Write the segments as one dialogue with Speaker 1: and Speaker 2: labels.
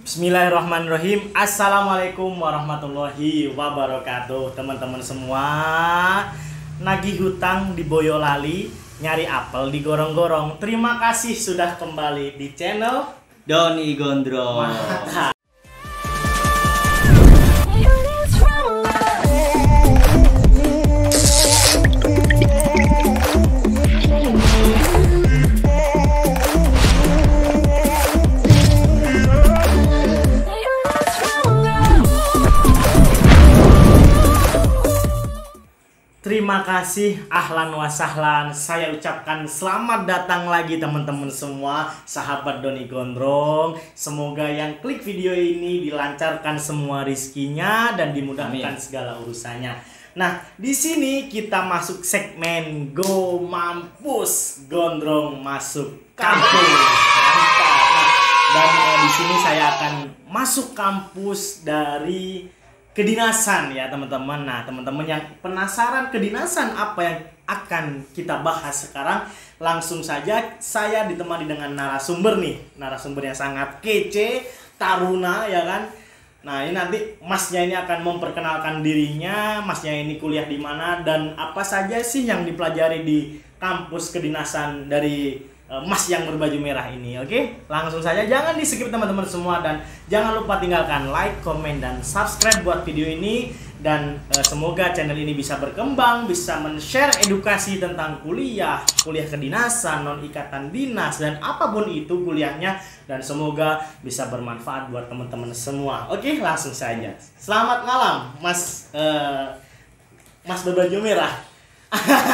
Speaker 1: Bismillahirrahmanirrahim. Assalamualaikum warahmatullahi wabarakatuh. Teman-teman semua, nagih hutang di Boyolali, nyari apel di gorong-gorong. Terima kasih sudah kembali di channel
Speaker 2: Doni Gondrong.
Speaker 1: Terima kasih, ahlan wa sahlan. Saya ucapkan selamat datang lagi teman-teman semua, sahabat Doni Gondrong. Semoga yang klik video ini dilancarkan semua rizkinya dan dimudahkan segala urusannya. Nah, di sini kita masuk segmen Go Mampus, Gondrong masuk kampus. Nah, dan di sini saya akan masuk kampus dari kedinasan ya teman-teman. Nah, teman-teman yang penasaran kedinasan apa yang akan kita bahas sekarang, langsung saja saya ditemani dengan narasumber nih. Narasumber yang sangat kece, taruna ya kan. Nah, ini nanti masnya ini akan memperkenalkan dirinya, masnya ini kuliah di mana dan apa saja sih yang dipelajari di kampus kedinasan dari Mas yang berbaju merah ini. Oke, langsung saja, jangan di skip teman-teman semua, dan jangan lupa tinggalkan like, komen, dan subscribe buat video ini. Dan semoga channel ini bisa berkembang, bisa men-share edukasi tentang kuliah kedinasan, non ikatan dinas, dan apapun itu kuliahnya, dan semoga bisa bermanfaat buat teman-teman semua. Oke, langsung saja. Selamat malam Mas Mas berbaju merah.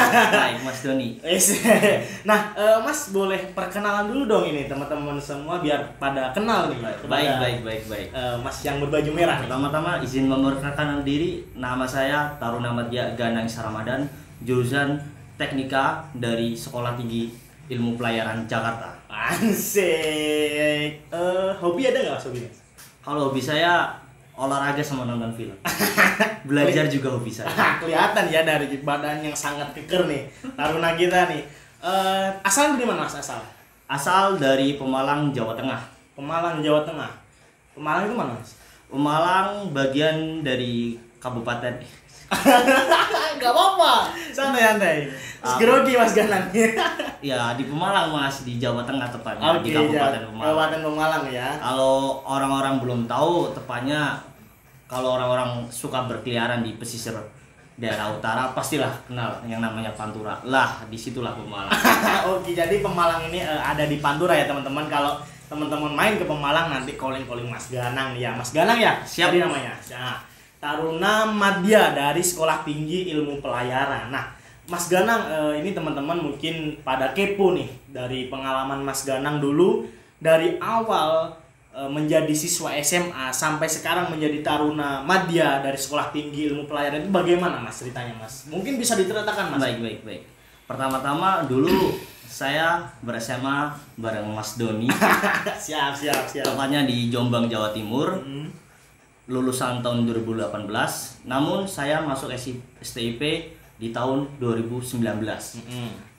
Speaker 2: Baik, Mas Doni.
Speaker 1: Nah, Mas boleh perkenalan dulu dong ini teman-teman semua biar pada kenal nih.
Speaker 2: Baik.
Speaker 1: Mas yang berbaju merah.
Speaker 2: Pertama-tama izin memperkenalkan diri, nama saya Taruna Madya Ganang Ramadan, jurusan Teknika dari Sekolah Tinggi Ilmu Pelayaran Jakarta.
Speaker 1: Asik. Hobi ada nggak Mas, hobi?
Speaker 2: Kalau hobi saya olahraga sama nonton film. Belajar juga hobi saya.
Speaker 1: Kelihatan ya dari badan yang sangat keker nih taruna kita nih. Asal dari mana Mas? Asal
Speaker 2: dari Pemalang, Jawa Tengah.
Speaker 1: Pemalang, Jawa Tengah. Pemalang itu mana Mas?
Speaker 2: Pemalang bagian dari kabupaten.
Speaker 1: Gak apa-apa, santai-santai. Grogi Mas Ganang.
Speaker 2: Ya, di Pemalang Mas, di Jawa Tengah tepatnya, di Kabupaten Pemalang.
Speaker 1: Kabupaten Pemalang ya.
Speaker 2: Kalau orang-orang belum tahu tepatnya, kalau orang-orang suka berkeliaran di pesisir daerah utara pastilah kenal yang namanya Pantura. Lah, disitulah Pemalang.
Speaker 1: Oke, jadi Pemalang ini ada di Pantura ya teman-teman. Kalau teman-teman main ke Pemalang nanti calling Mas Ganang ya. Mas Ganang ya?
Speaker 2: Siap.
Speaker 1: Tadi namanya. Nah, Taruna Madya dari Sekolah Tinggi Ilmu Pelayaran. Nah, Mas Ganang ini teman-teman mungkin pada kepo nih dari pengalaman Mas Ganang dulu dari awal menjadi siswa SMA sampai sekarang menjadi Taruna Madya dari Sekolah Tinggi Ilmu Pelayaran, itu bagaimana Mas ceritanya Mas? Mungkin bisa diceritakan Mas.
Speaker 2: Baik. Pertama-tama dulu saya ber-SMA bareng Mas Doni.
Speaker 1: Siap.
Speaker 2: Tepatnya di Jombang, Jawa Timur. Lulusan tahun 2018, namun saya masuk STIP di tahun 2019.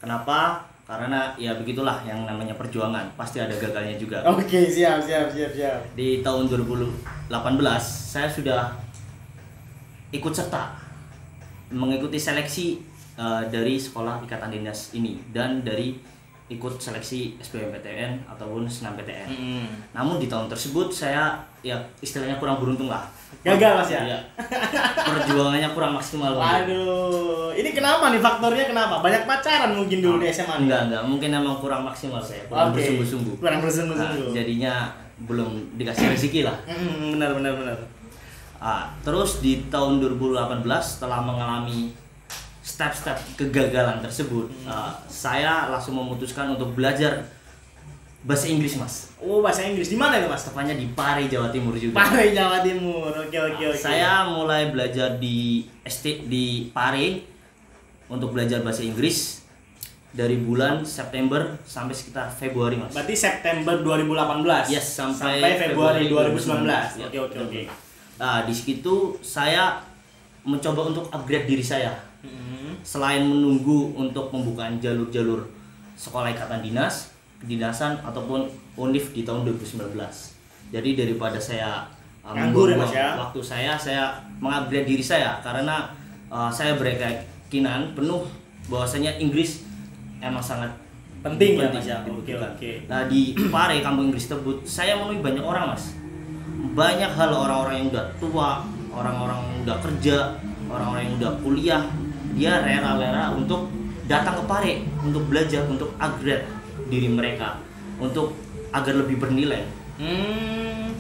Speaker 2: Kenapa? Karena ya begitulah yang namanya perjuangan, pasti ada gagalnya juga.
Speaker 1: Oke, siap.
Speaker 2: Di tahun 2018 saya sudah ikut serta mengikuti seleksi dari Sekolah Ikatan Dinas ini dan dari ikut seleksi SBMPTN ataupun SNMPTN. Namun di tahun tersebut saya ya istilahnya kurang beruntung lah.
Speaker 1: Gagal Mas ya?
Speaker 2: Iya. Perjuangannya kurang maksimal.
Speaker 1: Waduh, ini kenapa nih, faktornya kenapa? Banyak pacaran mungkin dulu di SMA nih?
Speaker 2: Enggak, mungkin emang kurang maksimal saya, kurang bersungguh-sungguh.
Speaker 1: Kurang bersungguh-sungguh.
Speaker 2: Nah, jadinya belum dikasih rezeki lah.
Speaker 1: Benar.
Speaker 2: Terus di tahun 2018 setelah mengalami step-step kegagalan tersebut, saya langsung memutuskan untuk belajar bahasa Inggris Mas.
Speaker 1: Oh, bahasa Inggris di mana itu Mas?
Speaker 2: Tepatnya di Pare, Jawa Timur juga.
Speaker 1: Pare, Jawa Timur. Oke.
Speaker 2: Saya mulai belajar di Pare untuk belajar bahasa Inggris dari bulan September sampai sekitar Februari Mas.
Speaker 1: Berarti September 2018.
Speaker 2: Yes, sampai
Speaker 1: Februari 2019.
Speaker 2: Ya.
Speaker 1: Oke.
Speaker 2: Nah, di situ saya mencoba untuk upgrade diri saya. Selain menunggu untuk pembukaan jalur-jalur sekolah ikatan dinas, kedinasan ataupun UNIF di tahun 2019. Jadi daripada saya
Speaker 1: nganggur ya, Mas,
Speaker 2: membuang
Speaker 1: ya?
Speaker 2: waktu saya mengupgrade diri saya karena saya berkeyakinan penuh bahwasanya Inggris emang sangat
Speaker 1: Penting ya, Mas, ya?
Speaker 2: dibutuhkan.
Speaker 1: Oke.
Speaker 2: Nah di Pare kampung Inggris tersebut saya menemui banyak orang, Mas. Banyak hal orang-orang yang udah tua, orang-orang yang udah kerja, orang-orang yang udah kuliah, dia rela-rela untuk datang ke Pare untuk belajar, untuk upgrade diri mereka, untuk agar lebih bernilai.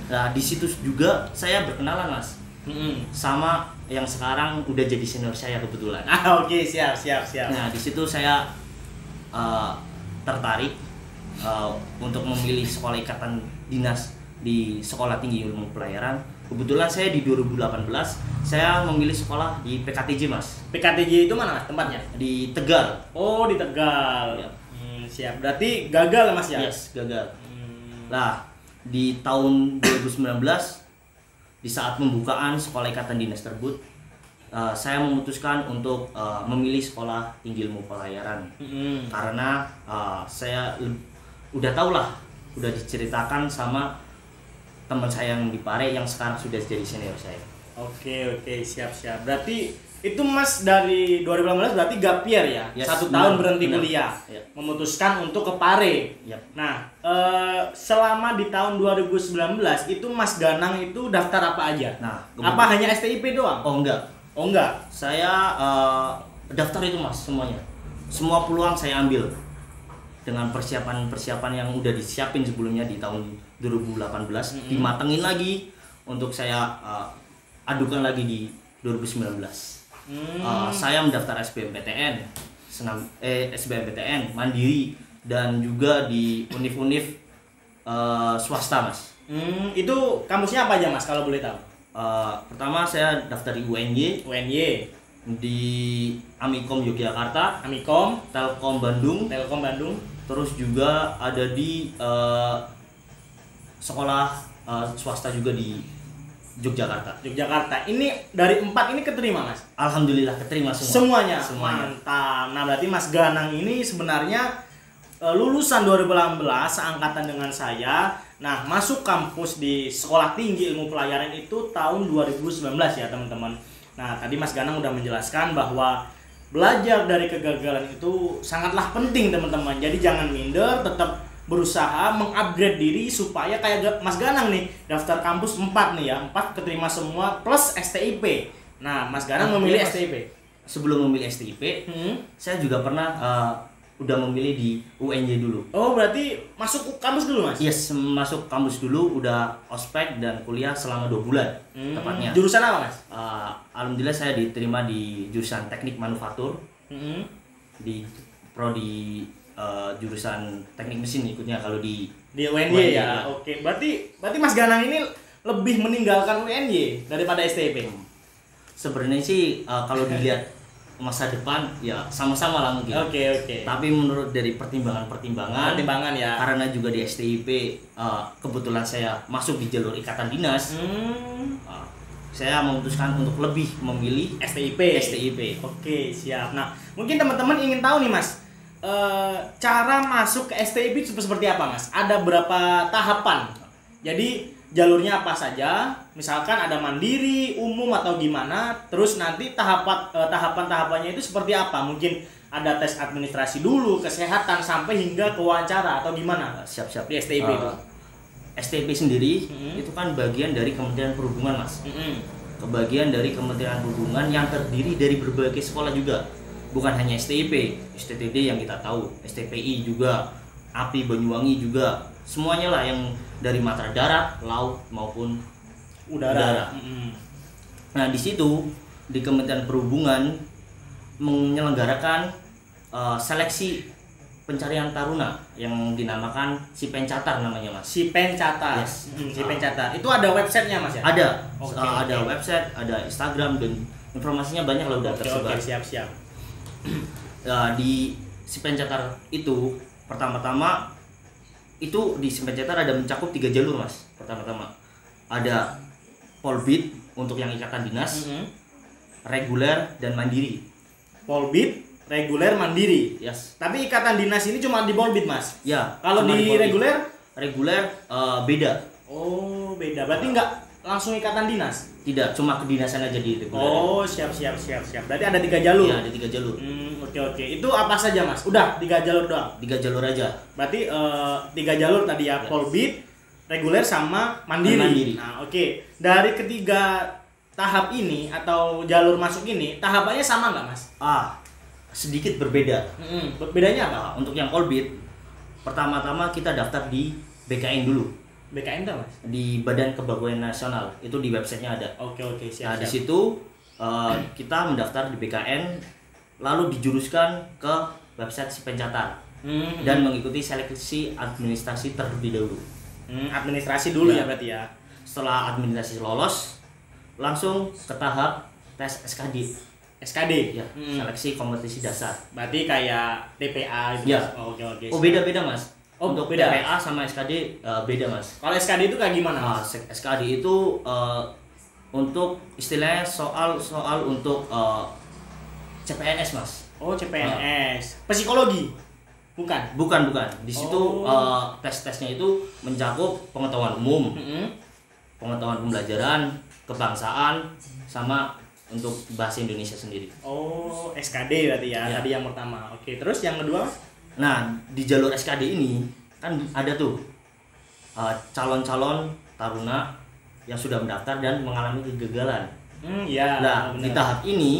Speaker 2: Nah di situ juga saya berkenalan, Mas, sama yang sekarang udah jadi senior saya kebetulan.
Speaker 1: Oke, siap.
Speaker 2: Nah di situ saya tertarik untuk memilih sekolah ikatan dinas di Sekolah Tinggi Ilmu Pelayaran. Kebetulan saya di 2018 saya memilih sekolah di PKTJ, Mas.
Speaker 1: PKTJ itu mana, Mas, tempatnya?
Speaker 2: Di Tegal.
Speaker 1: Oh, di Tegal.
Speaker 2: Ya.
Speaker 1: Siap. Berarti gagal, Mas, ya?
Speaker 2: Yes, gagal. Nah, di tahun 2019 di saat pembukaan sekolah ikatan dinas tersebut, saya memutuskan untuk memilih sekolah tinggi ilmu pelayaran. Karena saya udah tau lah, udah diceritakan sama teman saya yang di Pare yang sekarang sudah jadi senior saya.
Speaker 1: Oke, siap. Berarti itu, Mas, dari 2018 berarti gap year ya?
Speaker 2: Yes,
Speaker 1: 1 tahun berhenti
Speaker 2: benar.
Speaker 1: kuliah.
Speaker 2: Ya.
Speaker 1: Memutuskan untuk ke Pare.
Speaker 2: Yap.
Speaker 1: Nah, selama di tahun 2019 itu Mas Ganang itu daftar apa aja?
Speaker 2: Nah,
Speaker 1: apa hanya STIP doang?
Speaker 2: Oh enggak,
Speaker 1: Oh, enggak.
Speaker 2: saya daftar itu, Mas, semuanya. Semua peluang saya ambil dengan persiapan yang udah disiapin sebelumnya di tahun 2018, dimatengin lagi untuk saya adukan lagi di 2019. Saya mendaftar SBMPTN, SBMPTN Mandiri dan juga di univ-univ swasta, Mas.
Speaker 1: Itu kampusnya apa aja, Mas, kalau boleh tahu?
Speaker 2: Pertama saya daftar di UNY, di Amikom Yogyakarta,
Speaker 1: Amikom,
Speaker 2: Telkom Bandung, terus juga ada di sekolah swasta juga di Yogyakarta.
Speaker 1: Ini dari 4 ini keterima, Mas?
Speaker 2: Alhamdulillah keterima semua.
Speaker 1: Semuanya.
Speaker 2: Semuanya.
Speaker 1: Mantap. Nah, berarti Mas Ganang ini sebenarnya lulusan 2018 seangkatan dengan saya. Nah, masuk kampus di Sekolah Tinggi Ilmu Pelayaran itu tahun 2019 ya, teman-teman. Nah, tadi Mas Ganang udah menjelaskan bahwa belajar dari kegagalan itu sangatlah penting, teman-teman. Jadi jangan minder, tetap berusaha mengupgrade diri supaya kayak Mas Ganang nih, daftar kampus 4 nih ya, 4 keterima semua plus STIP. Nah, Mas Ganang memilih
Speaker 2: Mas.
Speaker 1: STIP.
Speaker 2: Sebelum memilih STIP, saya juga pernah udah memilih di UNY dulu.
Speaker 1: Oh, berarti masuk kampus dulu, Mas?
Speaker 2: Yes, masuk kampus dulu, udah ospek dan kuliah selama 2 bulan tepatnya.
Speaker 1: Jurusan apa, Mas?
Speaker 2: Alhamdulillah saya diterima di jurusan teknik manufaktur, di prodi jurusan teknik mesin ikutnya kalau di
Speaker 1: UNY ya. Oke, berarti Mas Ganang ini lebih meninggalkan UNY daripada STIP.
Speaker 2: Sebenarnya sih kalau dilihat masa depan ya sama-sama lah mungkin.
Speaker 1: Oke.
Speaker 2: Tapi menurut dari pertimbangan
Speaker 1: ya.
Speaker 2: karena juga di STIP kebetulan saya masuk di jalur ikatan dinas. Saya memutuskan untuk lebih memilih STIP.
Speaker 1: Oke, siap. Nah, mungkin teman-teman ingin tahu nih, Mas, cara masuk ke STIP itu seperti apa, Mas? Ada berapa tahapan? Jadi jalurnya apa saja? Misalkan ada mandiri, umum atau gimana? Terus nanti tahapan-tahapannya itu seperti apa? Mungkin ada tes administrasi dulu, kesehatan sampai hingga ke wawancara atau gimana?
Speaker 2: Siap-siap
Speaker 1: Di STIP itu.
Speaker 2: STIP sendiri itu kan bagian dari Kementerian Perhubungan, Mas. Kebagian dari Kementerian Perhubungan yang terdiri dari berbagai sekolah juga. Bukan hanya STIP, STTD yang kita tahu, STPI juga, API Banyuwangi juga, semuanya lah yang dari matra darat, laut maupun udara. Nah di situ di Kementerian Perhubungan menyelenggarakan seleksi pencarian taruna yang dinamakan Sipencatar namanya, Mas.
Speaker 1: Sipencatar.
Speaker 2: Yes.
Speaker 1: Sipencatar. Itu ada websitenya, Mas, ya?
Speaker 2: Ada.
Speaker 1: Oke.
Speaker 2: Website, ada Instagram dan informasinya banyak lah udah tersebar.
Speaker 1: Oke, siap.
Speaker 2: Di Sipencatar itu pertama-tama itu di Sipencatar ada mencakup 3 jalur, Mas. Pertama-tama ada Polbid untuk yang ikatan dinas, reguler dan mandiri.
Speaker 1: Polbid, reguler, mandiri.
Speaker 2: Yes.
Speaker 1: Tapi ikatan dinas ini cuma di Polbid, Mas.
Speaker 2: Ya.
Speaker 1: Kalau di
Speaker 2: Polbid.
Speaker 1: reguler
Speaker 2: Reguler beda.
Speaker 1: Oh, beda. Berarti nggak langsung ikatan dinas?
Speaker 2: Tidak, cuma kedinasan aja di reguler.
Speaker 1: Oh, siap. Berarti ada 3 jalur.
Speaker 2: Iya, ada 3 jalur.
Speaker 1: Oke. Itu apa saja, Mas? Udah 3 jalur doang.
Speaker 2: 3 jalur aja.
Speaker 1: Berarti 3 jalur tadi ya, Polbit, reguler sama mandiri. Nah, oke. Dari ketiga tahap ini atau jalur masuk ini, tahapannya sama nggak, Mas?
Speaker 2: Sedikit berbeda.
Speaker 1: Bedanya apa?
Speaker 2: Untuk yang Polbit, pertama-tama kita daftar di BKN dulu.
Speaker 1: BKN dah, Mas?
Speaker 2: Di Badan Kepegawaian Nasional, itu di websitenya ada.
Speaker 1: Oke,
Speaker 2: Nah,
Speaker 1: siap.
Speaker 2: di situ kita mendaftar di BKN, lalu dijuruskan ke website si pencatat dan mengikuti seleksi administrasi terlebih dahulu.
Speaker 1: Administrasi dulu ya berarti ya.
Speaker 2: Setelah administrasi lolos, langsung ke tahap tes SKD.
Speaker 1: SKD
Speaker 2: Ya, seleksi kompetisi dasar.
Speaker 1: Berarti kayak TPA gitu.
Speaker 2: Ya.
Speaker 1: Mas? Oke.
Speaker 2: Oh, beda-beda, Mas.
Speaker 1: Oh,
Speaker 2: untuk
Speaker 1: beda.
Speaker 2: TPA sama SKD beda, Mas.
Speaker 1: Kalau SKD itu kayak gimana, Mas?
Speaker 2: SKD itu untuk istilahnya soal untuk CPNS, Mas.
Speaker 1: Oh, CPNS. Psikologi? Bukan.
Speaker 2: Bukan. Di situ tes-tesnya itu mencakup pengetahuan umum, pengetahuan pembelajaran, kebangsaan, sama untuk bahasa Indonesia sendiri.
Speaker 1: Oh, SKD berarti ya.
Speaker 2: Ya.
Speaker 1: Tadi yang pertama. Oke, terus yang kedua?
Speaker 2: Nah, di jalur SKD ini kan ada tuh calon-calon taruna yang sudah mendaftar dan mengalami kegagalan.
Speaker 1: Iya.
Speaker 2: Nah,
Speaker 1: benar.
Speaker 2: di tahap ini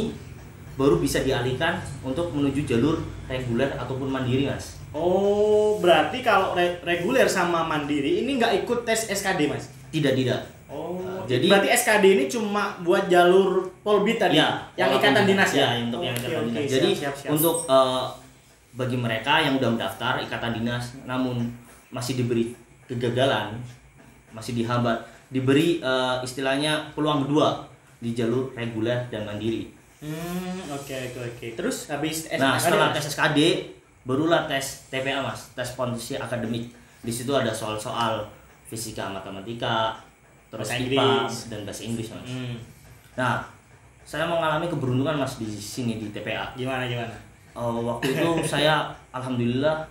Speaker 2: baru bisa dialihkan untuk menuju jalur reguler ataupun mandiri, Mas.
Speaker 1: Oh, berarti kalau reguler sama mandiri ini nggak ikut tes SKD, Mas?
Speaker 2: Tidak.
Speaker 1: Oh,
Speaker 2: jadi
Speaker 1: berarti SKD ini cuma buat jalur Polbit tadi,
Speaker 2: ya,
Speaker 1: yang ikatan dinas ya?
Speaker 2: Untuk yang ikatan dinas.
Speaker 1: Oke,
Speaker 2: Jadi
Speaker 1: siap.
Speaker 2: untuk bagi mereka yang udah mendaftar ikatan dinas namun masih diberi kegagalan, masih dihambat, diberi istilahnya peluang kedua di jalur reguler dan mandiri.
Speaker 1: Oke. Terus habis
Speaker 2: Nah,
Speaker 1: SKD,
Speaker 2: setelah
Speaker 1: Mas?
Speaker 2: tes SKD barulah tes TPA, Mas, tes potensi akademik. Di situ ada soal-soal fisika, matematika, terus
Speaker 1: Bahasa
Speaker 2: IPA
Speaker 1: Inggris.
Speaker 2: dan bahasa Inggris, Mas. Nah, saya mengalami keberuntungan, Mas, di sini di TPA.
Speaker 1: Gimana?
Speaker 2: Waktu itu saya alhamdulillah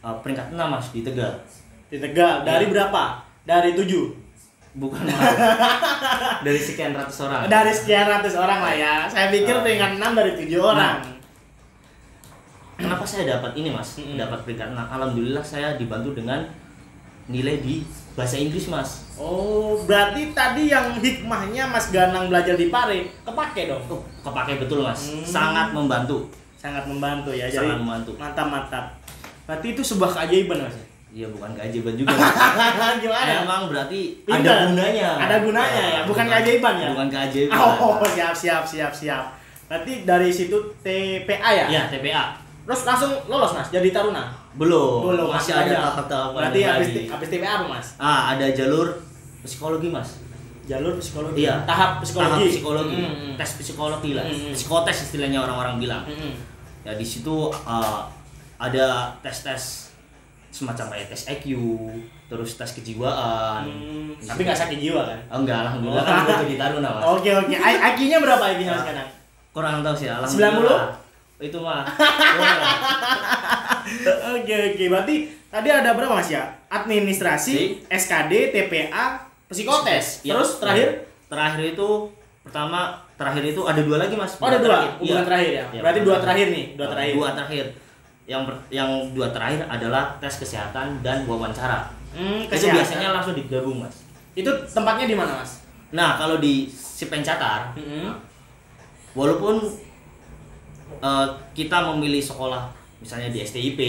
Speaker 2: peringkat 6, Mas, di Tegal.
Speaker 1: Di Tegal, dari berapa? Dari 7?
Speaker 2: Bukan, Mas. Dari sekian ratus orang.
Speaker 1: Dari sekian ratus orang lah ya. Saya pikir peringkat 6 dari 7 orang.
Speaker 2: Kenapa saya dapat ini, Mas? Dapat peringkat 6. Alhamdulillah saya dibantu dengan nilai di bahasa Inggris, Mas.
Speaker 1: Oh, berarti tadi yang hikmahnya Mas Ganang belajar di Pare kepake dong.
Speaker 2: Kepake betul, Mas. Sangat membantu.
Speaker 1: Sangat membantu ya.
Speaker 2: Sangat
Speaker 1: Jadi
Speaker 2: membantu.
Speaker 1: mantap. Berarti itu sebuah keajaiban, Mas.
Speaker 2: Iya, bukan keajaiban juga, Mas.
Speaker 1: Gimana?
Speaker 2: Emang berarti
Speaker 1: Pinter.
Speaker 2: ada gunanya.
Speaker 1: Ada gunanya ya, bukan keajaiban ya?
Speaker 2: Bukan keajaiban.
Speaker 1: Oh, siap. Berarti dari situ TPA ya?
Speaker 2: Ya, TPA.
Speaker 1: Terus langsung lolos, Mas, jadi taruna?
Speaker 2: Belum.
Speaker 1: Belum,
Speaker 2: Masih
Speaker 1: masih
Speaker 2: ada
Speaker 1: aja.
Speaker 2: tahap-tahapan.
Speaker 1: Berarti
Speaker 2: lagi.
Speaker 1: habis TPA apa, Mas?
Speaker 2: Ada jalur psikologi, Mas.
Speaker 1: Jalur psikologi.
Speaker 2: Iya.
Speaker 1: Tahap psikologi.
Speaker 2: Tahap psikologi. Tes psikologi lah. Psikotes istilahnya orang-orang bilang. Ya, di situ ada tes-tes semacam kayak tes IQ, terus tes kejiwaan.
Speaker 1: Tapi nggak sakit jiwa kan?
Speaker 2: Enggak, alhamdulillah kan udah jadi taruna, Mas.
Speaker 1: Oke. IQ-nya berapa IQ-nya Mas Ganang?
Speaker 2: Kurang tahu sih,
Speaker 1: 90?
Speaker 2: alhamdulillah. Itu mah.
Speaker 1: Oke. Berarti tadi ada berapa, Mas ya? Administrasi, SKD, TPA, psikotes.
Speaker 2: Ya,
Speaker 1: Terus terakhir?
Speaker 2: Terakhir itu terakhir itu ada 2 lagi, Mas.
Speaker 1: Oh, ada 2.
Speaker 2: Terakhir.
Speaker 1: Bukan terakhir ya.
Speaker 2: Iya,
Speaker 1: Berarti
Speaker 2: bukan
Speaker 1: 2 terakhir nih, 2 terakhir.
Speaker 2: 2 terakhir. Yang 2 terakhir adalah tes kesehatan dan wawancara. Itu
Speaker 1: Kesehatan.
Speaker 2: biasanya langsung digabung, Mas.
Speaker 1: Itu tempatnya di mana, Mas?
Speaker 2: Nah, kalau di si pencatar, walaupun kita memilih sekolah misalnya di STIP,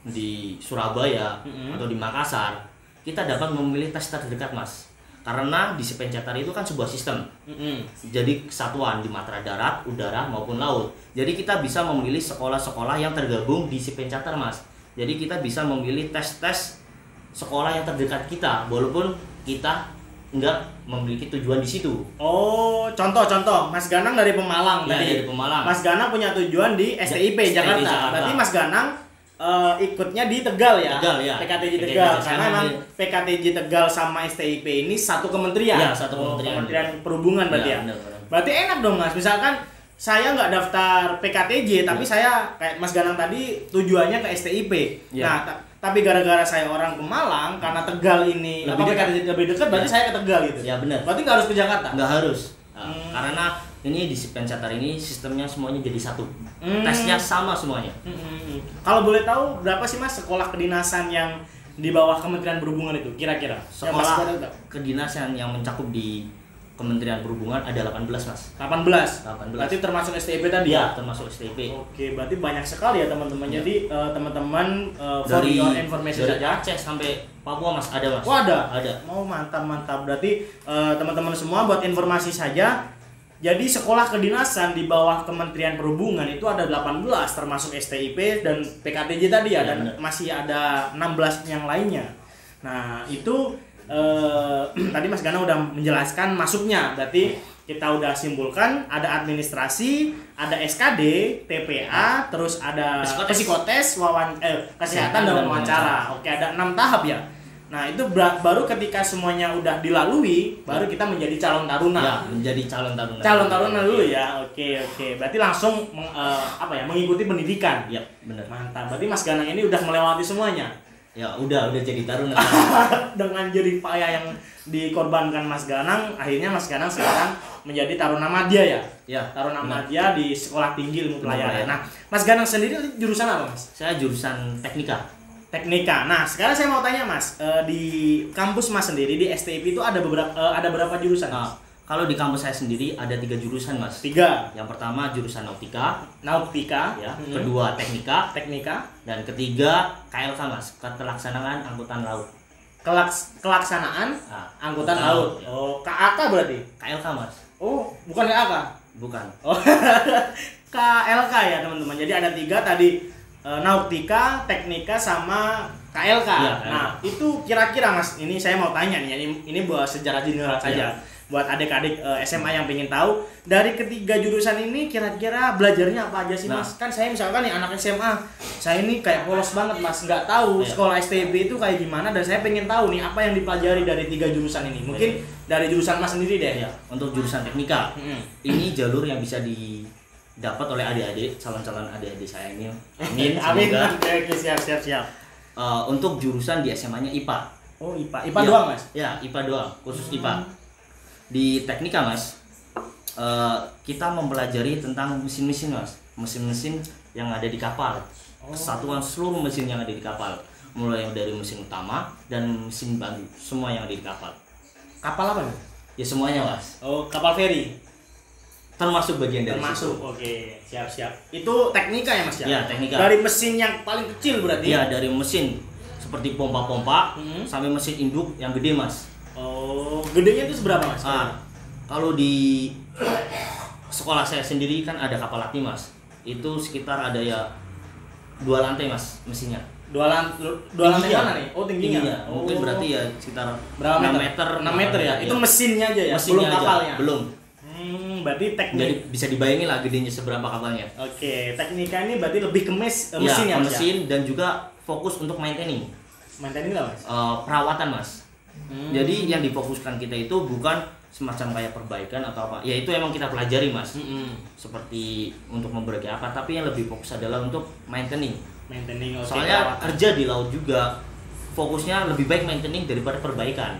Speaker 2: di Surabaya atau di Makassar, kita dapat memilih tes terdekat, Mas. Karena di si pencatar itu kan sebuah sistem. Jadi kesatuan di matra darat, udara maupun laut. Jadi kita bisa memilih sekolah-sekolah yang tergabung di si pencatar, Mas. Jadi kita bisa memilih tes-tes sekolah yang terdekat kita, walaupun kita nggak memiliki tujuan di situ.
Speaker 1: Oh, contoh Mas Ganang dari Pemalang
Speaker 2: Ya,
Speaker 1: tadi.
Speaker 2: dari Pemalang.
Speaker 1: Mas Ganang punya tujuan di STIP
Speaker 2: STIP
Speaker 1: Jakarta.
Speaker 2: Jakarta.
Speaker 1: Berarti Mas Ganang ikutnya di Tegal ya?
Speaker 2: Tegal, ya.
Speaker 1: PKTJ
Speaker 2: PKTJ
Speaker 1: Tegal.
Speaker 2: sama
Speaker 1: Karena memang
Speaker 2: di-
Speaker 1: PKTJ Tegal sama STIP ini satu kementerian.
Speaker 2: Ya, satu kementerian.
Speaker 1: Kementerian Perhubungan berarti ya.
Speaker 2: Benar.
Speaker 1: Berarti enak dong, Mas. Misalkan saya nggak daftar PKTJ, tapi saya kayak Mas Ganang tadi tujuannya ke STIP.
Speaker 2: Ya.
Speaker 1: Nah, Tapi gara-gara saya orang ke Malang, karena Tegal ini lebih dekat, berarti saya ke Tegal gitu.
Speaker 2: Ya benar.
Speaker 1: Berarti nggak harus ke Jakarta?
Speaker 2: Nggak harus. Karena ini di Pencatar ini sistemnya semuanya jadi satu. Tesnya sama semuanya.
Speaker 1: Kalau boleh tahu berapa sih Mas sekolah kedinasan yang di bawah Kementerian Perhubungan itu kira-kira?
Speaker 2: Sekolah kedinasan yang mencakup di Kementerian Perhubungan ada 18 Mas.
Speaker 1: 18.
Speaker 2: 18.
Speaker 1: Berarti termasuk STP tadi ya?
Speaker 2: Termasuk STP.
Speaker 1: Oke, berarti banyak sekali ya teman-teman. Jadi teman-teman for
Speaker 2: dari
Speaker 1: your information
Speaker 2: dari
Speaker 1: saja.
Speaker 2: Aceh sampai Papua Mas ada Mas.
Speaker 1: Oh ada?
Speaker 2: Ada.
Speaker 1: Oh mantap. Berarti teman-teman semua buat informasi saja. Jadi sekolah kedinasan di bawah Kementerian Perhubungan itu ada 18 termasuk STIP dan PKTJ tadi ya, dan
Speaker 2: benar.
Speaker 1: masih ada 16 yang lainnya. Nah, itu tadi Mas Gana udah menjelaskan masuknya. Berarti kita udah simpulkan ada administrasi, ada SKD, TPA, terus ada psikotes, kesehatan dan wawancara. Oke, ada 6 tahap ya. Nah, itu baru ketika semuanya udah dilalui, baru kita menjadi calon taruna.
Speaker 2: Ya, menjadi calon taruna.
Speaker 1: Calon taruna dulu ya. Oke. Berarti langsung mengikuti pendidikan.
Speaker 2: Ya, benar.
Speaker 1: Mantap. Berarti Mas Ganang ini udah melewati semuanya.
Speaker 2: Ya, udah jadi taruna.
Speaker 1: Dengan jerih payah yang dikorbankan Mas Ganang, akhirnya Mas Ganang sekarang menjadi taruna madya ya.
Speaker 2: Ya,
Speaker 1: Taruna madya di Sekolah Tinggi Ilmu Pelayaran. Nah, Mas Ganang sendiri jurusan apa, Mas?
Speaker 2: Saya jurusan teknika.
Speaker 1: Teknika. Nah, sekarang saya mau tanya Mas, di kampus Mas sendiri di STIP itu ada berapa jurusan? Mas?
Speaker 2: Kalau di kampus saya sendiri ada 3 jurusan Mas.
Speaker 1: 3.
Speaker 2: Yang pertama jurusan nautika,
Speaker 1: Ya.
Speaker 2: kedua teknika,
Speaker 1: dan
Speaker 2: ketiga KLK Mas, ketelaksanaan angkutan laut.
Speaker 1: Kelaksanaan angkutan laut.
Speaker 2: Ya.
Speaker 1: Oh, KAK berarti?
Speaker 2: KLK Mas.
Speaker 1: Oh, bukan KAK.
Speaker 2: Bukan.
Speaker 1: Oh, KLK ya teman-teman. Jadi ada 3 tadi, nautika, teknika, sama KLK.
Speaker 2: Ya,
Speaker 1: nah, itu kira-kira Mas, ini saya mau tanya nih, ini buat sejarah general saja. Buat adik-adik SMA yang pengen tahu, dari ketiga jurusan ini kira-kira belajarnya apa aja sih Mas? Kan saya misalkan nih anak SMA, saya ini kayak polos banget Mas, nggak tahu sekolah STB itu kayak gimana, dan saya pengen tahu nih apa yang dipelajari dari 3 jurusan ini. Mungkin dari jurusan Mas sendiri deh.
Speaker 2: Ya, untuk jurusan teknika, ini jalur yang bisa didapat oleh adik-adik, calon-calon adik-adik saya ini. Amin.
Speaker 1: Amin.
Speaker 2: Semoga.
Speaker 1: Oke, siap.
Speaker 2: Untuk jurusan di SMA-nya IPA.
Speaker 1: Oh, IPA doang Mas?
Speaker 2: Ya, IPA doang, khusus IPA. Di teknika Mas, kita mempelajari tentang mesin-mesin Mas, mesin-mesin yang ada di kapal, kesatuan seluruh mesin yang ada di kapal, mulai dari mesin utama dan mesin bantu, semua yang ada di kapal.
Speaker 1: Kapal apa nih?
Speaker 2: Ya semuanya Mas.
Speaker 1: Oh, kapal feri.
Speaker 2: Termasuk bagian dari
Speaker 1: Termasuk.
Speaker 2: situ.
Speaker 1: Oke, siap. Itu teknika ya Mas ya?
Speaker 2: Ya, teknika.
Speaker 1: Dari mesin yang paling kecil berarti?
Speaker 2: Ya, dari mesin seperti pompa-pompa sampai mesin induk yang gede Mas.
Speaker 1: Oh, gedenya itu seberapa Mas?
Speaker 2: Kalau di sekolah saya sendiri kan ada kapal latih Mas. Itu sekitar ada ya 2 lantai Mas mesinnya.
Speaker 1: 2 lantai mana nih? Oh, tingginya.
Speaker 2: Mungkin berarti ya sekitar
Speaker 1: berapa
Speaker 2: 6 meter.
Speaker 1: 6 meter ya? Itu mesinnya aja ya?
Speaker 2: Mesinnya
Speaker 1: belum kapalnya?
Speaker 2: Belum.
Speaker 1: Berarti teknik.
Speaker 2: Jadi bisa dibayangin lah gedenya seberapa kapalnya.
Speaker 1: Oke, teknika ini berarti lebih ke mesin ya Mas?
Speaker 2: Mesin dan juga fokus untuk maintaining.
Speaker 1: Maintaining lah Mas?
Speaker 2: Perawatan Mas. Jadi yang difokuskan kita itu bukan semacam kayak perbaikan atau apa. Ya itu emang kita pelajari Mas. Seperti untuk memperbaiki apa, tapi yang lebih fokus adalah untuk maintaining.
Speaker 1: Maintaining. Okay,
Speaker 2: soalnya kerja di laut juga fokusnya lebih baik maintaining daripada perbaikan.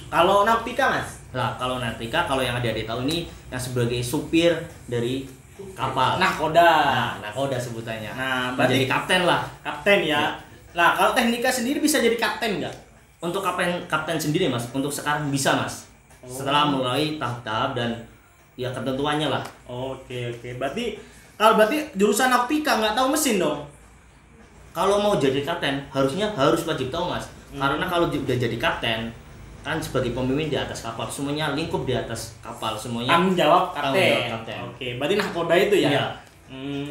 Speaker 1: Kalau nautika Mas?
Speaker 2: Nah, kalau nautika, kalau yang adik-adik tahu ini yang sebagai supir dari kapal. Nahkoda sebutannya.
Speaker 1: Nah, berarti
Speaker 2: jadi kapten lah.
Speaker 1: Kapten ya. Nah, kalau teknika sendiri bisa jadi kapten nggak?
Speaker 2: Untuk kapten sendiri Mas, untuk sekarang bisa Mas. Setelah mulai tahap-tahap dan ya ketentuannya lah.
Speaker 1: Oke. Berarti jurusan nautika nggak tahu mesin dong?
Speaker 2: Kalau mau jadi kapten harus wajib tahu Mas. Karena kalau udah jadi kapten kan sebagai pemimpin di atas kapal, semuanya lingkup di atas kapal, semuanya
Speaker 1: tanggung jawab kapten. Oke, berarti nahkoda itu ya?
Speaker 2: Iya.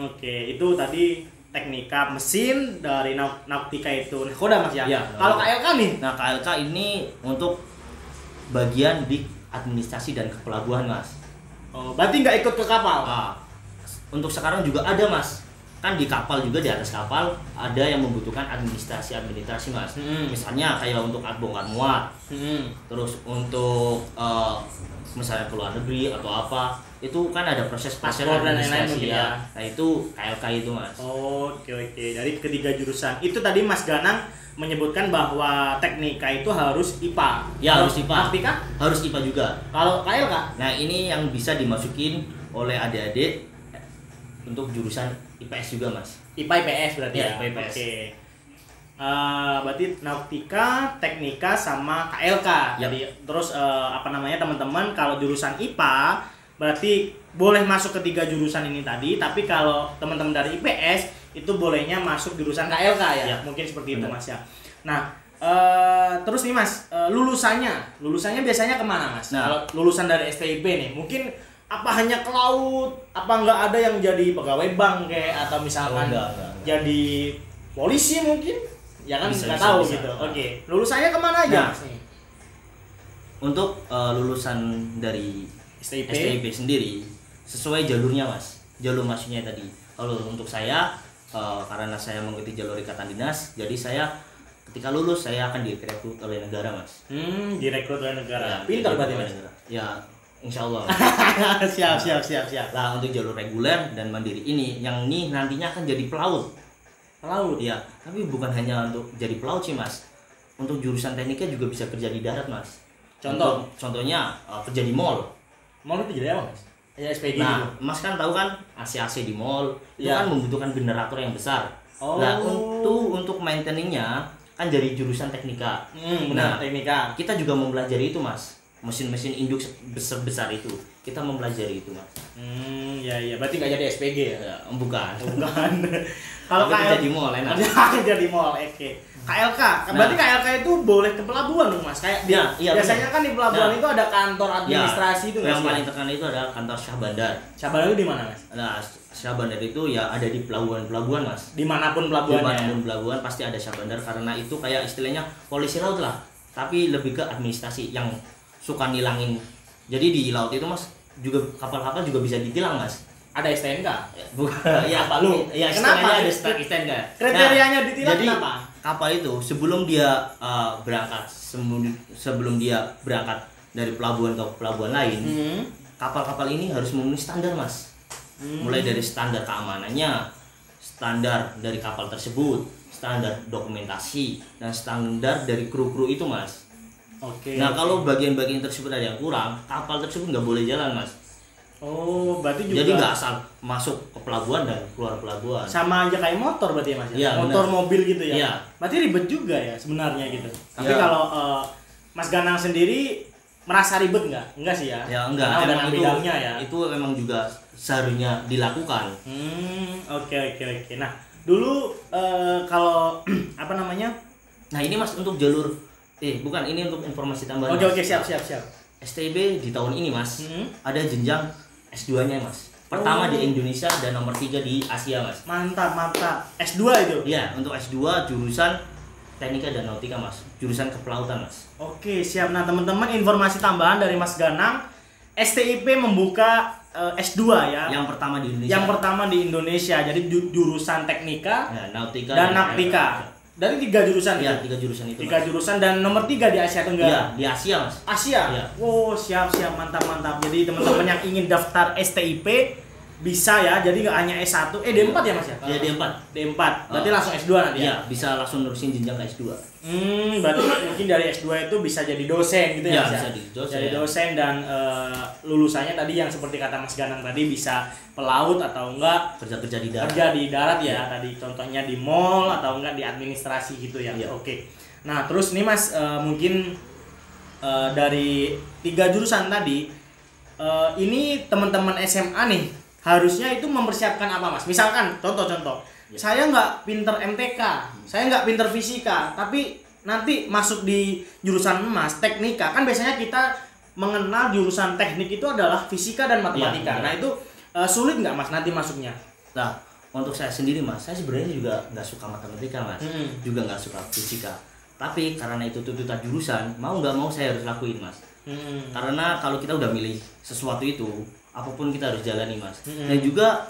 Speaker 1: Oke, itu tadi teknika mesin dari nautika itu nahkoda Mas ya?
Speaker 2: Iya.
Speaker 1: Kalau KLK nih?
Speaker 2: Nah, KLK ini untuk bagian di administrasi dan kepelabuhan Mas.
Speaker 1: Oh, berarti nggak ikut ke kapal?
Speaker 2: Untuk sekarang juga ada Mas. kan di kapal juga, di atas kapal ada yang membutuhkan administrasi mas. Misalnya kayak untuk bongkar muat, terus untuk misalnya ke luar negeri atau apa, itu kan ada proses administrasi ya. Nah itu KLK itu mas.
Speaker 1: Oke. Dari ketiga jurusan itu tadi Mas Ganang menyebutkan bahwa teknika itu harus IPA.
Speaker 2: Ya harus IPA.
Speaker 1: Praktika
Speaker 2: harus IPA juga.
Speaker 1: Kalau KLK?
Speaker 2: Nah ini yang bisa dimasukin oleh adik-adik untuk jurusan IPS juga mas.
Speaker 1: IPA IPS berarti ya.
Speaker 2: IPA IPS.
Speaker 1: Oke. Berarti nautika, teknika sama KLK.
Speaker 2: Ya.
Speaker 1: Jadi terus teman-teman kalau jurusan IPA berarti boleh masuk ke 3 jurusan ini tadi, tapi kalau teman-teman dari IPS itu bolehnya masuk jurusan KLK ya. Mungkin seperti itu mas ya. Nah terus nih mas, lulusannya biasanya kemana mas? Kalau lulusan dari STIP nih mungkin apa hanya ke laut, apa nggak ada yang jadi pegawai bank kayak, atau misalkan
Speaker 2: enggak.
Speaker 1: jadi polisi mungkin ya kan,
Speaker 2: Bisa,
Speaker 1: nggak tahu
Speaker 2: bisa.
Speaker 1: gitu. Oke. Lulusannya kemana aja mas nih?
Speaker 2: Untuk lulusan dari STIP sendiri sesuai jalurnya mas, jalur masuknya tadi. Kalau untuk saya karena saya mengikuti jalur ikatan dinas, jadi saya ketika lulus saya akan direkrut oleh negara mas.
Speaker 1: Direkrut oleh negara.
Speaker 2: Ya,
Speaker 1: Pintar berarti mas.
Speaker 2: Ya insya Allah.
Speaker 1: siap.
Speaker 2: Lah untuk jalur reguler dan mandiri ini, yang ini nantinya akan jadi pelaut.
Speaker 1: Pelaut
Speaker 2: ya, tapi bukan hanya untuk jadi pelaut sih mas. Untuk jurusan tekniknya juga bisa kerja di darat mas. Contohnya kerja di mall.
Speaker 1: Mall itu jadi apa mas? Ya SPG
Speaker 2: Nah
Speaker 1: gitu.
Speaker 2: mas kan tahu kan AC di mall itu
Speaker 1: Ya.
Speaker 2: kan membutuhkan generator yang besar.
Speaker 1: Oh.
Speaker 2: Nah untuk maintenance-nya kan dari jurusan teknika.
Speaker 1: Benar, teknika.
Speaker 2: Kita juga mempelajari itu mas, mesin-mesin induk besar itu kita mempelajari itu mas.
Speaker 1: Ya berarti nggak jadi SPG ya?
Speaker 2: Ya, bukan.
Speaker 1: Kalau
Speaker 2: kerja di mall enak.
Speaker 1: Kerja di mall, oke. KLK, berarti KLK itu boleh ke pelabuhan dong mas? Kayak biasanya kan di pelabuhan itu ada kantor administrasi itu nggak
Speaker 2: yang
Speaker 1: sih?
Speaker 2: paling terkenal itu ada kantor Syah Bandar.
Speaker 1: Syah Bandar itu di mana mas?
Speaker 2: Nah Syah Bandar itu ya ada di pelabuhan mas.
Speaker 1: Dimanapun pelabuhannya.
Speaker 2: Dimanapun pelabuhan pasti ada Syah Bandar, karena itu kayak istilahnya polisi laut lah, tapi lebih ke administrasi yang suka nilangin. Jadi di laut itu mas juga kapal-kapal juga bisa ditilang mas.
Speaker 1: Ada STNK?
Speaker 2: Bukan. Ya
Speaker 1: apa lu?
Speaker 2: Ya
Speaker 1: Kenapa?
Speaker 2: ada STNK.
Speaker 1: Kriterianya ditilang
Speaker 2: jadi,
Speaker 1: kenapa?
Speaker 2: Kapal itu sebelum dia berangkat, sebelum dia berangkat dari pelabuhan ke pelabuhan lain, kapal-kapal ini harus memenuhi standar mas. Mulai dari standar keamanannya, standar dari kapal tersebut, standar dokumentasi, dan standar dari kru-kru itu mas.
Speaker 1: Oke.
Speaker 2: Nah kalau bagian-bagian tersebut ada yang kurang, kapal tersebut nggak boleh jalan mas.
Speaker 1: Oh, berarti juga.
Speaker 2: Jadi nggak asal masuk ke pelabuhan dan keluar pelabuhan.
Speaker 1: Sama aja kayak motor berarti ya mas?
Speaker 2: Ya,
Speaker 1: motor
Speaker 2: benar.
Speaker 1: Mobil gitu ya?
Speaker 2: Iya.
Speaker 1: Berarti ribet juga ya sebenarnya gitu. Tapi
Speaker 2: Ya.
Speaker 1: kalau Mas Ganang sendiri merasa ribet nggak? Enggak sih ya?
Speaker 2: Ya enggak.
Speaker 1: Karena udah
Speaker 2: Emang itu,
Speaker 1: bidangnya ya.
Speaker 2: itu memang juga seharusnya dilakukan.
Speaker 1: Oke. Nah, dulu kalau apa namanya?
Speaker 2: Nah ini mas untuk jalur, bukan, ini untuk informasi tambahan.
Speaker 1: Oke,
Speaker 2: Mas.
Speaker 1: siap.
Speaker 2: STB di tahun ini mas, ada jenjang S2-nya mas. Pertama di Indonesia dan nomor 3 di Asia mas.
Speaker 1: Mantap. S2 itu?
Speaker 2: Iya, untuk S2 jurusan Teknika dan Nautika mas, jurusan kepelautan mas.
Speaker 1: Oke, siap. Nah teman-teman, informasi tambahan dari Mas Ganang, STIP membuka S2 ya.
Speaker 2: Yang pertama di Indonesia.
Speaker 1: Yang pertama di Indonesia. Jadi jurusan Teknika
Speaker 2: Ya, Nautika
Speaker 1: dan Nautika. Dari 3 jurusan
Speaker 2: Iya,
Speaker 1: itu?
Speaker 2: 3 jurusan itu.
Speaker 1: 3 jurusan dan nomor 3 di Asia
Speaker 2: Iya,
Speaker 1: Tenggara.
Speaker 2: di Asia mas.
Speaker 1: Asia.
Speaker 2: Iya.
Speaker 1: Oh, siap, mantap. Jadi teman-teman yang ingin daftar STIP bisa ya. Jadi nggak hanya S1, D4 ya Mas ya?
Speaker 2: Iya, D4.
Speaker 1: D4. Berarti langsung S2 nanti ya?
Speaker 2: Iya, bisa langsung nerusin jenjang ke S2.
Speaker 1: Berarti mungkin dari S2 itu bisa jadi dosen gitu ya,
Speaker 2: Iya,
Speaker 1: Mas ya?
Speaker 2: bisa jadi dosen.
Speaker 1: Jadi dosen dan lulusannya tadi yang seperti kata Mas Ganang tadi bisa pelaut atau enggak
Speaker 2: Kerja di darat.
Speaker 1: kerja di darat ya.
Speaker 2: Iya.
Speaker 1: Tadi contohnya di mall atau enggak di administrasi gitu ya.
Speaker 2: Iya.
Speaker 1: Oke. Nah, terus nih Mas mungkin dari 3 jurusan tadi ini teman-teman SMA nih harusnya itu mempersiapkan apa Mas? Misalkan contoh-contoh, saya nggak pinter MTK, saya nggak pinter fisika, tapi nanti masuk di jurusan Mas teknika, kan biasanya kita mengenal jurusan teknik itu adalah fisika dan matematika.
Speaker 2: Iya,
Speaker 1: Nah itu sulit nggak Mas nanti masuknya?
Speaker 2: Nah, untuk saya sendiri mas, saya sebenarnya juga nggak suka matematika mas, juga nggak suka fisika. Tapi karena itu tuntutan jurusan, mau nggak mau saya harus lakuin mas. Karena kalau kita udah milih sesuatu itu, apapun kita harus jalani mas. Dan juga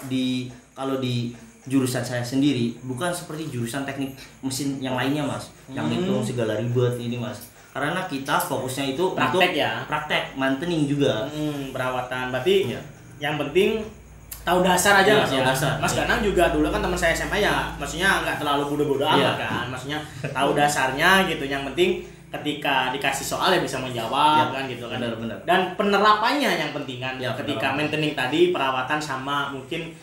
Speaker 2: kalau di jurusan saya sendiri bukan seperti jurusan teknik mesin yang lainnya Mas, yang itu segala ribet ini Mas. Karena kita fokusnya itu
Speaker 1: praktek
Speaker 2: untuk
Speaker 1: ya,
Speaker 2: praktek, maintenance juga,
Speaker 1: perawatan. Berarti yang penting tahu dasar aja Mas ya.
Speaker 2: Dasar,
Speaker 1: Mas Ganang juga dulu kan teman saya SMA ya, maksudnya nggak terlalu bodoh-bodoh amat kan, maksudnya tahu dasarnya gitu. Yang penting ketika dikasih soal ya bisa menjawab kan gitu kan.
Speaker 2: Benar.
Speaker 1: Dan penerapannya yang penting kan, ketika maintenance tadi, perawatan sama mungkin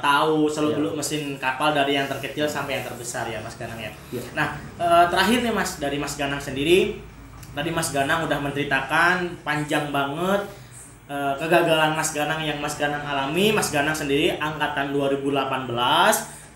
Speaker 1: tahu seluk-beluk mesin kapal dari yang terkecil sampai yang terbesar ya Mas Ganang ya. Nah terakhir nih Mas, dari Mas Ganang sendiri, tadi Mas Ganang udah menceritakan panjang banget kegagalan Mas Ganang yang Mas Ganang alami. Mas Ganang sendiri angkatan 2018,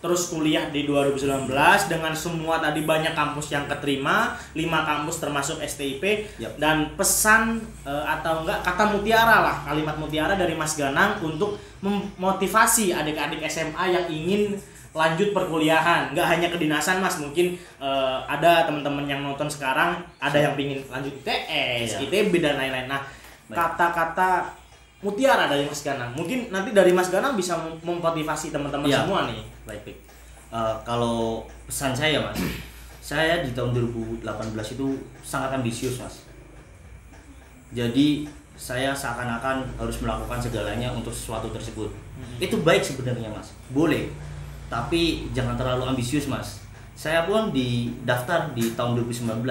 Speaker 1: terus kuliah di 2019 dengan semua tadi banyak kampus yang keterima, 5 kampus termasuk STIP. Dan pesan atau enggak kata mutiara lah, kalimat mutiara dari Mas Ganang untuk memotivasi adik-adik SMA yang ingin lanjut perkuliahan, nggak hanya kedinasan Mas, mungkin ada teman-teman yang nonton sekarang ada yang ingin lanjut ITS, ITB dan lain-lain. Nah, kata-kata mutiara dari Mas Ganang, mungkin nanti dari Mas Ganang bisa memotivasi teman-teman semua nih.
Speaker 2: Baik. Kalau pesan saya Mas, saya di tahun 2018 itu sangat ambisius Mas. Jadi saya seakan-akan harus melakukan segalanya untuk sesuatu tersebut. Itu baik sebenarnya Mas, boleh. Tapi jangan terlalu ambisius Mas. Saya pun di daftar di tahun 2019,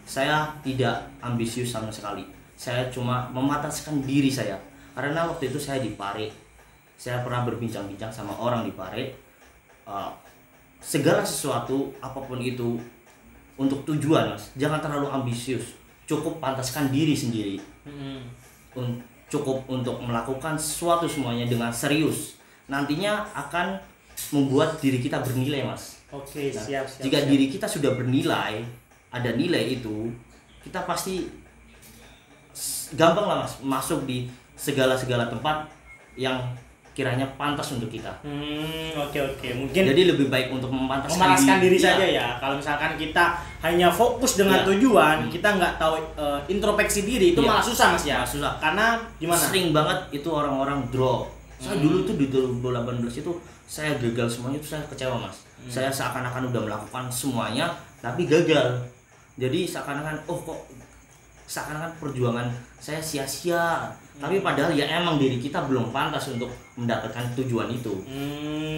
Speaker 2: saya tidak ambisius sama sekali. Saya cuma memataskan diri saya. Karena waktu itu saya di Pare. Saya pernah berbincang-bincang sama orang di Pare. Segala sesuatu apapun itu untuk tujuan Mas, jangan terlalu ambisius. Cukup pantaskan diri sendiri. Cukup untuk melakukan sesuatu semuanya dengan serius. Nantinya akan membuat diri kita bernilai Mas.
Speaker 1: Oke, siap.
Speaker 2: Jika diri kita sudah bernilai, ada nilai itu, kita pasti gampang lah Mas masuk di segala tempat yang kiranya pantas untuk kita.
Speaker 1: Oke. Mungkin
Speaker 2: jadi lebih baik untuk
Speaker 1: memantaskan diri saja ya. Kalau misalkan kita hanya fokus dengan tujuan, kita nggak tahu introspeksi diri, itu malah susah Mas ya.
Speaker 2: Susah.
Speaker 1: Karena gimana?
Speaker 2: Sering banget itu orang-orang drop. Saya dulu tuh di 2018 itu saya gagal semuanya, itu saya kecewa Mas. Saya seakan-akan udah melakukan semuanya tapi gagal. Jadi seakan-akan seakan-akan perjuangan saya sia-sia. Tapi padahal ya emang diri kita belum pantas untuk mendapatkan tujuan itu.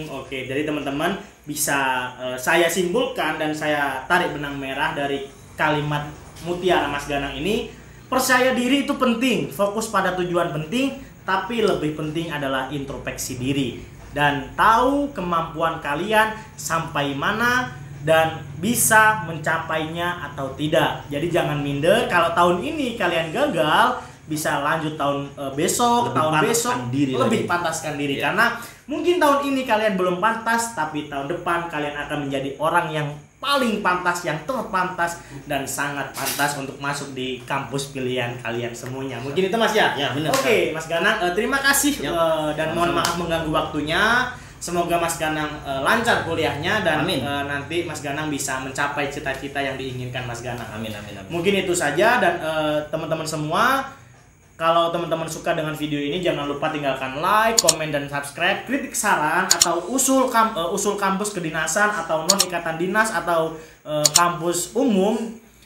Speaker 1: Oke. Jadi teman-teman bisa saya simpulkan dan saya tarik benang merah dari kalimat mutiara Mas Ganang ini. Percaya diri itu penting, fokus pada tujuan penting, tapi lebih penting adalah introspeksi diri dan tahu kemampuan kalian sampai mana dan bisa mencapainya atau tidak. Jadi jangan minder. Kalau tahun ini kalian gagal, bisa lanjut tahun besok, lebih pantaskan diri. Karena mungkin tahun ini kalian belum pantas, tapi tahun depan kalian akan menjadi orang yang paling pantas, yang terpantas dan sangat pantas untuk masuk di kampus pilihan kalian semuanya. Mungkin itu Mas ya?
Speaker 2: Ya, benar.
Speaker 1: Oke, Mas Ganang, terima kasih dan mohon maaf mengganggu waktunya. Semoga Mas Ganang lancar kuliahnya dan nanti Mas Ganang bisa mencapai cita-cita yang diinginkan Mas Ganang.
Speaker 2: Amin.
Speaker 1: Mungkin itu saja, dan teman-teman semua, kalau teman-teman suka dengan video ini jangan lupa tinggalkan like, komen, dan subscribe. Kritik, saran, atau usul kampus kedinasan atau non ikatan dinas atau kampus umum,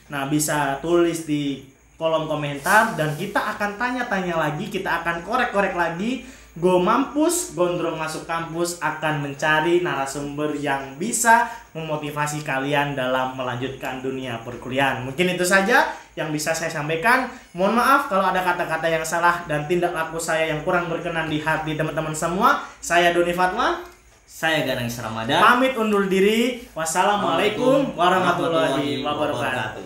Speaker 1: nah bisa tulis di kolom komentar dan kita akan tanya-tanya lagi, kita akan korek-korek lagi. Go Mampus, Gondrong Masuk Kampus akan mencari narasumber yang bisa memotivasi kalian dalam melanjutkan dunia perkuliahan. Mungkin itu saja yang bisa saya sampaikan. Mohon maaf kalau ada kata-kata yang salah dan tindak laku saya yang kurang berkenan di hati teman-teman semua. Saya Doni Fatma.
Speaker 2: Saya Ganang Ramadan.
Speaker 1: Pamit undur diri. Wassalamualaikum warahmatullahi wabarakatuh.